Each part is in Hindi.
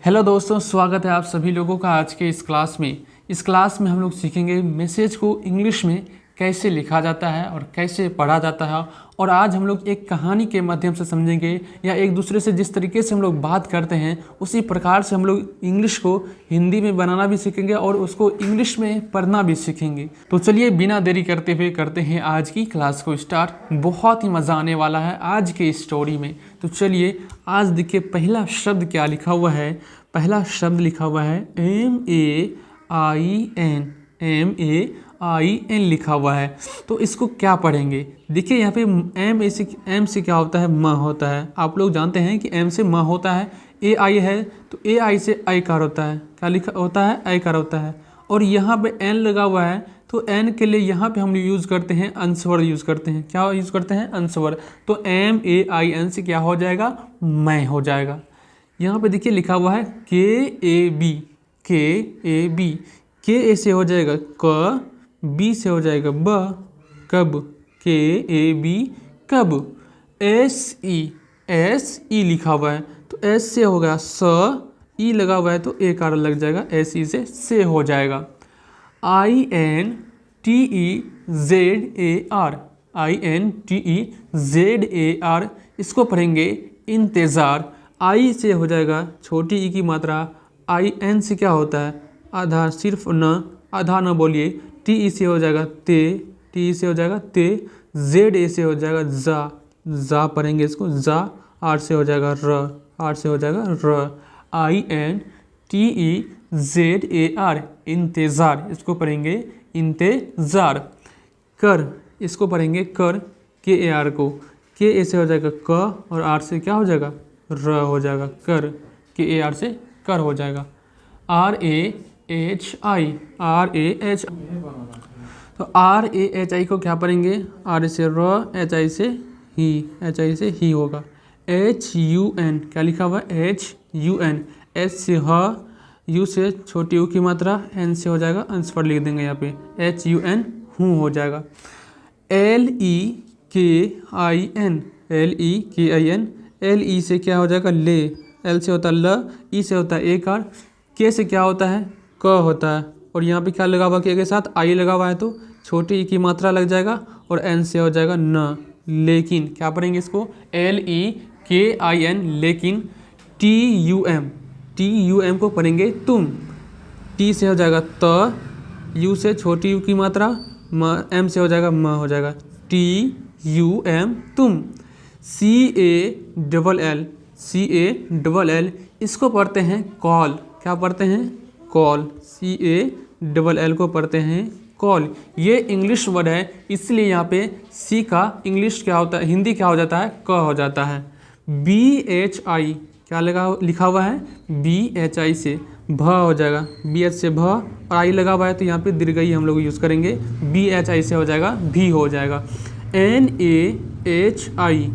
हेलो दोस्तों, स्वागत है आप सभी लोगों का आज के इस क्लास में। इस क्लास में हम लोग सीखेंगे मैसेज को इंग्लिश में कैसे लिखा जाता है और कैसे पढ़ा जाता है। और आज हम लोग एक कहानी के माध्यम से समझेंगे, या एक दूसरे से जिस तरीके से हम लोग बात करते हैं उसी प्रकार से हम लोग इंग्लिश को हिंदी में बनाना भी सीखेंगे और उसको इंग्लिश में पढ़ना भी सीखेंगे। तो चलिए बिना देरी करते हुए करते हैं आज की क्लास को स्टार्ट। बहुत ही मज़ा आने वाला है आज के स्टोरी में। तो चलिए आज देखिए पहला शब्द क्या लिखा हुआ है। पहला शब्द लिखा हुआ है MAIN लिखा हुआ है। तो इसको क्या पढ़ेंगे? देखिए यहाँ पे एम से क्या होता है? म होता है। आप लोग जानते हैं कि एम से म होता है। AI है तो AI से आयकार होता है। क्या लिखा होता है? आयकार होता है। और यहाँ पे एन लगा हुआ है तो एन के लिए यहाँ पे हम यूज़ करते हैं अंशवर यूज़ करते हैं। क्या यूज़ करते हैं? अंशवर। तो MAIN से क्या हो जाएगा? मैं हो जाएगा। यहाँ पे देखिए लिखा हुआ है KAB। के से हो जाएगा क, बी से हो जाएगा ब, कब। KAB कब। SE लिखा हुआ है तो एस से होगा स, ई लगा हुआ है तो ए कार लग जाएगा, SE से हो जाएगा। INTEZAR इसको पढ़ेंगे इंतज़ार। आई से हो जाएगा छोटी ई की मात्रा। IN से क्या होता है? आधा, सिर्फ न, आधा न बोलिए। TE से हो जाएगा ते, TE से हो जाएगा ते। ZA से हो जाएगा जा पढ़ेंगे इसको जा। R से हो जाएगा R से हो जाएगा र। INTEZAR इंतज़ार इसको पढ़ेंगे इंतज़ार। कर इसको पढ़ेंगे कर, KAR को। KA से हो जाएगा क और R से क्या हो जाएगा? र हो जाएगा कर। KAR से कर हो जाएगा। RAHI तो RAHI को क्या पढ़ेंगे? R से र, HI से ही होगा। HUN क्या लिखा हुआ है? HUN। S से ह, U से छोटी U की मात्रा, N से हो जाएगा अंश पर लिख देंगे यहाँ पे HUN हूँ हो जाएगा। LEKIN LE से क्या हो जाएगा? ले। L से होता है ल, E से होता है एक आर, K से क्या होता है? क होता है। और यहाँ पे क्या लगा हुआ? के साथ आई लगा हुआ है तो छोटी ई की मात्रा लग जाएगा और N से हो जाएगा न। लेकिन क्या पढ़ेंगे इसको? LEKIN लेकिन। TUM को पढ़ेंगे तुम। T से हो जाएगा त, U से छोटी U की मात्रा, M से हो जाएगा म हो जाएगा TUM तुम। CALL इसको पढ़ते हैं कॉल। क्या पढ़ते हैं? कॉल। CALL को पढ़ते हैं कॉल। ये इंग्लिश वर्ड है इसलिए यहाँ पे सी का इंग्लिश क्या होता है? हिंदी क्या हो जाता है? क हो जाता है। BHI क्या लिखा हुआ है? BHI से भ हो जाएगा। BH से भ और आई लगा हुआ है तो यहाँ पे दीर्घई हम लोग यूज़ करेंगे। BHI से हो जाएगा भी हो जाएगा। NAHI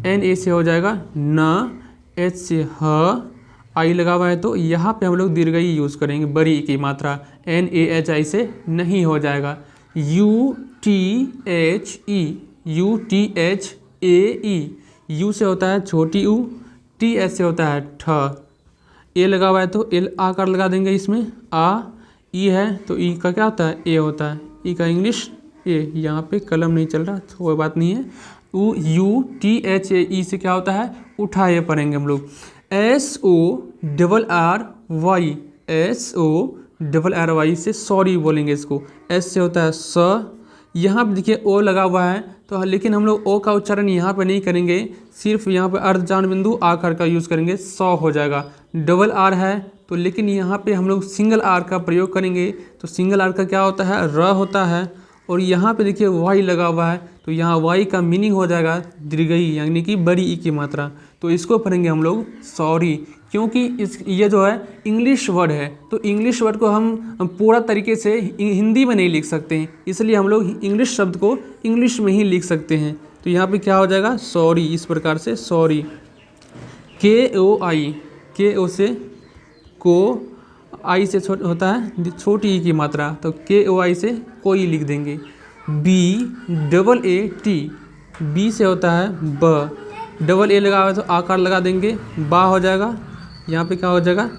NA से हो जाएगा न, H से ह, आई लगा हुआ है तो यहाँ पे हम लोग दीर्घई यूज़ करेंगे बड़ी की मात्रा। NAHI से नहीं हो जाएगा। UTHAE U से होता है छोटी U, TH से होता है ठ, ए लगा हुआ है तो एल आकार लगा देंगे इसमें। ई है तो ई का क्या होता है? ए होता है। ई का इंग्लिश ए। यहाँ पे कलम नहीं चल रहा तो कोई बात नहीं है। UTHAE से क्या होता है? उठाए पढ़ेंगे हम लोग। SORRY से सॉरी बोलेंगे इसको। S से होता है स। यहाँ पे देखिए ओ लगा हुआ है तो लेकिन हम लोग ओ का उच्चारण यहाँ पे नहीं करेंगे, सिर्फ यहाँ पे अर्धजान बिंदु आकार का यूज़ करेंगे, सौ हो जाएगा। R है तो लेकिन यहाँ पे हम लोग सिंगल R का प्रयोग करेंगे तो सिंगल R का क्या होता है? र होता है। और यहाँ पे देखिए वाई लगा हुआ है तो यहाँ वाई का मीनिंग हो जाएगा दीर्घई यानी कि बड़ी ई की मात्रा। तो इसको पढ़ेंगे हम लोग सॉरी, क्योंकि ये जो है इंग्लिश वर्ड है तो इंग्लिश वर्ड को हम पूरा तरीके से हिंदी में नहीं लिख सकते हैं, इसलिए हम लोग इंग्लिश शब्द को इंग्लिश में ही लिख सकते हैं। तो यहाँ पे क्या हो जाएगा? सॉरी। इस प्रकार से सॉरी। KO से को, आई से होता है छोटी ई की मात्रा तो KOI से कोई लिख देंगे। BAAT बी से होता है ब, डबल ए लगा हुआ है तो आकार लगा देंगे, बा हो जाएगा। यहाँ पे क्या हो जाएगा,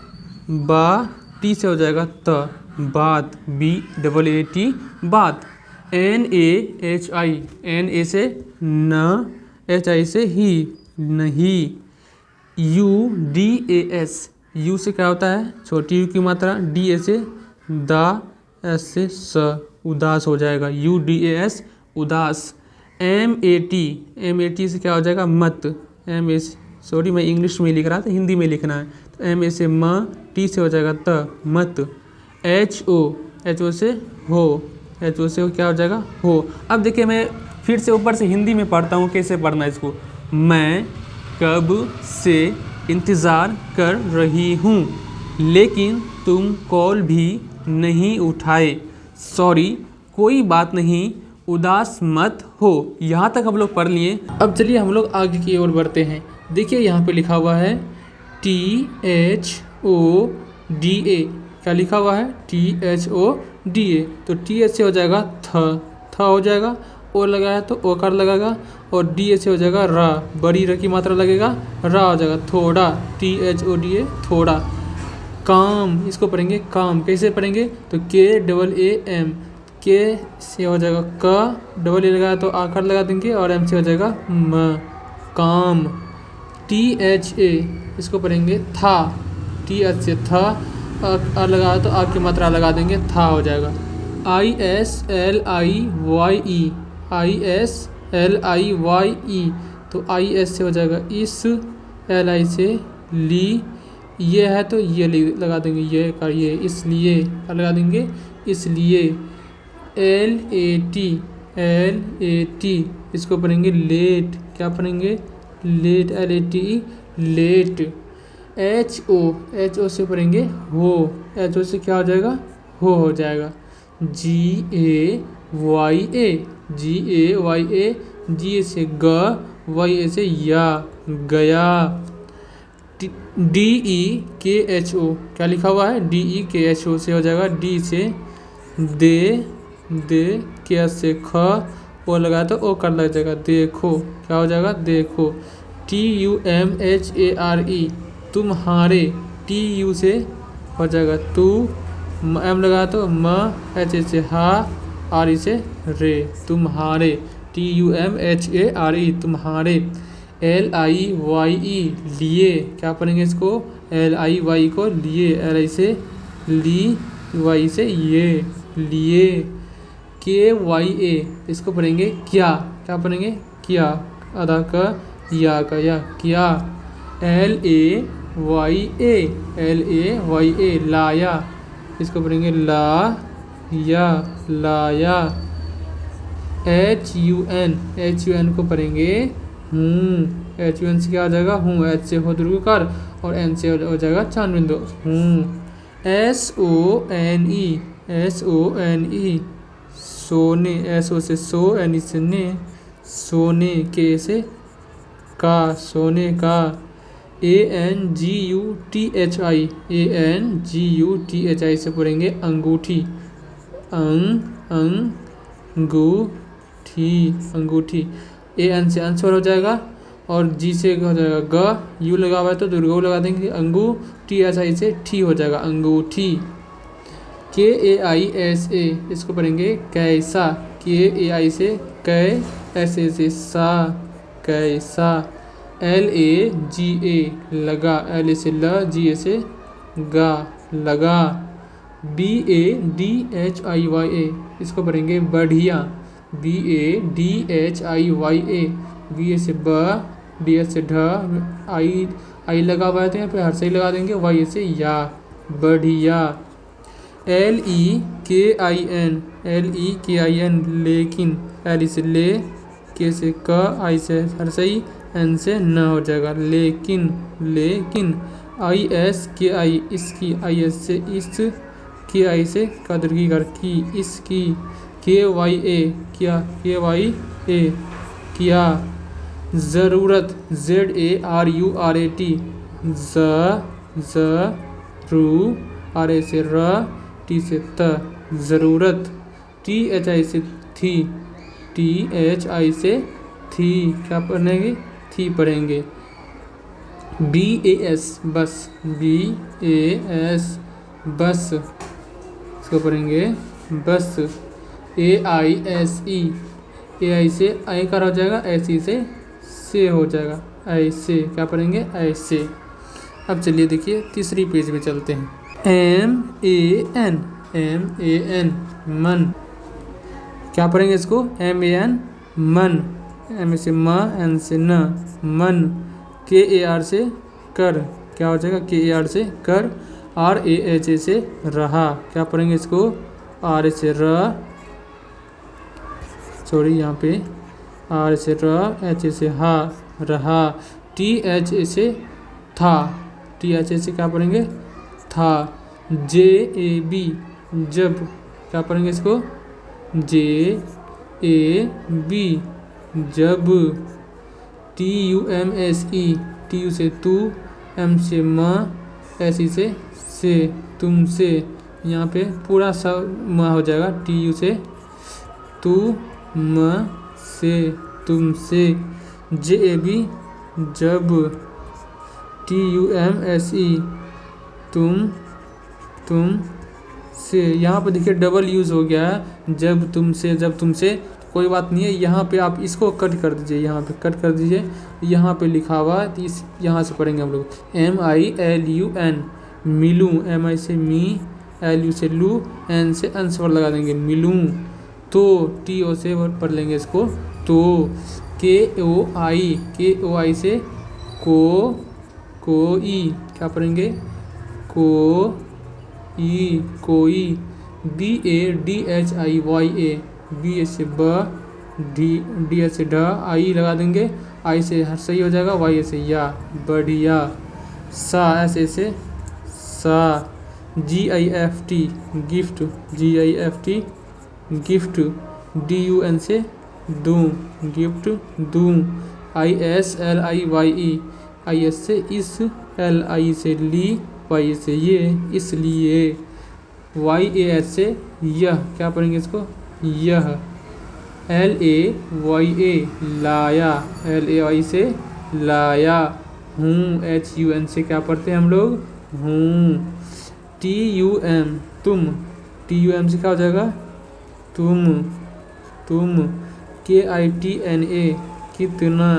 बा, टी से हो जाएगा त, बात, बी डबल ए टी, बात। N A H I, N A से न, एच आई से ही, नहीं। U D A S, U से क्या होता है, छोटी यू की मात्रा, डी ए से दा, एस से स, उदास हो जाएगा, यू डी ए एस, उदास। एम ए टी से क्या हो जाएगा, मत, एम ए, सॉरी मैं इंग्लिश में लिख रहा था, हिंदी में लिखना है, तो एम ए से म, टी से हो जाएगा त, मत। एच ओ से हो, एच ओ से क्या हो जाएगा, हो। अब देखिए मैं फिर से ऊपर से हिंदी में पढ़ता हूँ, कैसे पढ़ना है इसको। मैं कब से इंतज़ार कर रही हूँ, लेकिन तुम कॉल भी नहीं उठाए। सॉरी, कोई बात नहीं, उदास मत हो। यहाँ तक हम लोग पढ़ लिए। अब चलिए हम लोग आगे की ओर बढ़ते हैं। देखिए यहाँ पे लिखा हुआ है THODA, क्या लिखा हुआ है, THODA। तो TH से हो जाएगा थ हो जाएगा, ओ लगाया तो ओकार लगेगा, और DA से हो जाएगा रा, बड़ी र की मात्रा लगेगा, रा हो जाएगा, थोड़ा, THODA, थोड़ा। काम, इसको पढ़ेंगे काम, कैसे पढ़ेंगे, तो KAAM, के से हो जाएगा क, डबल ए लगाया तो आकार लगा देंगे, और एम से हो जाएगा म, काम। THA, इसको पढ़ेंगे था, TH से था, आ लगाया तो आ की मात्रा लगा देंगे, था हो जाएगा। ISLIYE, तो IS से हो जाएगा इस, LI से ली, ये है तो ये लगा देंगे, ये का ये, इसलिए लगा देंगे, इसलिए। LAT, इसको पढ़ेंगे लेट, क्या पढ़ेंगे, लेट, LATE, लेट। HO से पढ़ेंगे हो, HO से क्या हो जाएगा, हो जाएगा। GAYA, G से ग, YA से या, गया। DEKHO, क्या लिखा हुआ है, DEKHO से हो जाएगा, D से दे, के से ख, ओ लगाया तो ओ कर लग जाएगा, देखो, क्या हो जाएगा, देखो। TUMHARE, तुम्हारे, TU से हो जाएगा तू, एम लगाया तो म, एच से हा, आर से रे, तुम्हारे, TUMHARE, तुम्हारे। LIYE, लिए, क्या पढ़ेंगे इसको, LIY को लिए, LI से ली, Y से ये, लिए। KYA, इसको पढ़ेंगे क्या, क्या पढ़ेंगे, क्या, आधा का या, क्या। LAYA, लाया, इसको पढ़ेंगे ला, या, लाया। HUN को पढ़ेंगे हूँ, HUN से क्या हो जाएगा, हूँ, H से हो ध्रुवीकार, और N से हो जाएगा चांद बिंदु, हूँ। SONE, सोने, SO से सो, NE से ने, सोने, के से का, सोने का। ANGUTHI, से पढ़ेंगे अंगूठी, अंगूठी। AN से आंसर हो जाएगा, और G से हो जाएगा ग, U लगा हुआ है तो दुर्गो लगा देंगे, अंगू, THI से ठी हो जाएगा, अंगूठी। KAISA, इसको पढ़ेंगे कैसा, KAI से कै, SA से सा, कैसा। LAGA, लगा, LA से ल, GA से गा, लगा। BADHIYA, इसको पढ़ेंगे बढ़िया, BADHIYA, BA से ब, DS से ढ, आई लगा हुआ है तो यहाँ पे हर से ही लगा देंगे, Y से या, बढ़िया। LEKIN, लेकिन, L से ले, K से क, I से हर सही, N से न हो जाएगा, लेकिन, ISKI, इसकी, IS से इस, KI से कदर कर की, इसकी। KYA, क्या, KYA, क्या। ज़रूरत, ZARURAT, रू, RA से र, T से त, ज़रूरत। THI से थी, THI से थी, क्या पढ़ेंगे, थी पढ़ेंगे। BAS बस, BAS बस, इसको पढ़ेंगे बस। AISE, AI से आयकर हो जाएगा, SE से हो जाएगा, ऐसे। क्या पढ़ेंगे? ऐसे। अब चलिए देखिए तीसरी पेज में चलते हैं। MAN, MAN मन, क्या पढ़ेंगे इसको? MAN मन, M से म, N से न, मन। KAR से कर, क्या हो जाएगा? KAR से कर। RAHA से रहा, क्या पढ़ेंगे इसको? R से र, सॉरी यहाँ पे R से र, H से हा, रहा। THA से था, THA से क्या पढ़ेंगे? था। JAB जब, क्या पढ़ेंगे इसको? JAB जब। TUMSE, TU से तू, M से म, SE से तुमसे। यहाँ पे पूरा सब म हो जाएगा, TU से तू, म से तुमसे। JAB जब। TUMSE तुम से। यहाँ पे देखिए डबल यूज़ हो गया है, जब तुमसे, जब तुमसे। कोई बात नहीं है, यहाँ पे आप इसको कट कर दीजिए, यहाँ पे कट कर दीजिए। यहाँ पे लिखा हुआ है, तो इस यहाँ से पढ़ेंगे हम लोग। MILUN मिलूँ, MI से मी, LU से लू, N से अंश पर लगा देंगे, मिलूँ। तो TO से पढ़ लेंगे इसको, तो। KOI से कोई, क्या पढ़ेंगे? कोई। BADHIYA, BA से ब, D से ड, आई लगा देंगे, आई से सही हो जाएगा, YA से या, बढ़िया। सा, ऐसे से सा। GIFT gift, GIFT gift. DUN से दूँ, गिफ्ट दूँ। ISLIYE, IS से इस, LI से ली, YA से ये, इसलिए। YAS से यह, क्या पढ़ेंगे इसको? यह। LAYA लाया, LAY से लाया। हूँ, HUN से क्या पढ़ते हैं हम लोग? हूँ। TUM तुम, TUM से क्या हो जाएगा? तुम। KITNA कितना,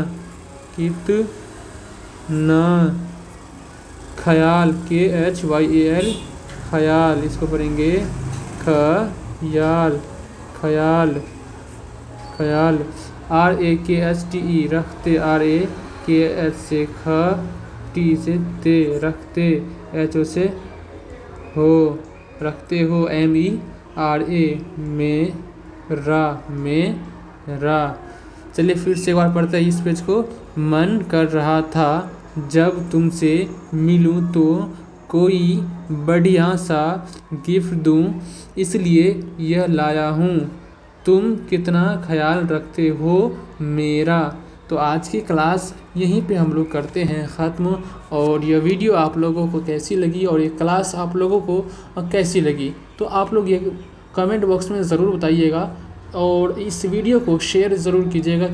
ख्याल, KHYAL ख्याल, इसको पढ़ेंगे खयाल, ख्याल। RAKSTE रखते, RAKS से ख, T से ते, रखते। HO से हो, रखते हो। MERA मेरा। चलिए फिर से एक बार पढ़ते हैं इस पेज को। मन कर रहा था जब तुमसे मिलूं तो कोई बढ़िया सा गिफ्ट दूं, इसलिए यह लाया हूँ। तुम कितना ख्याल रखते हो मेरा। तो आज की क्लास यहीं पे हम लोग करते हैं ख़त्म। और यह वीडियो आप लोगों को कैसी लगी और ये क्लास आप लोगों को कैसी लगी, तो आप लोग ये कमेंट बॉक्स में ज़रूर बताइएगा और इस वीडियो को शेयर ज़रूर कीजिएगा।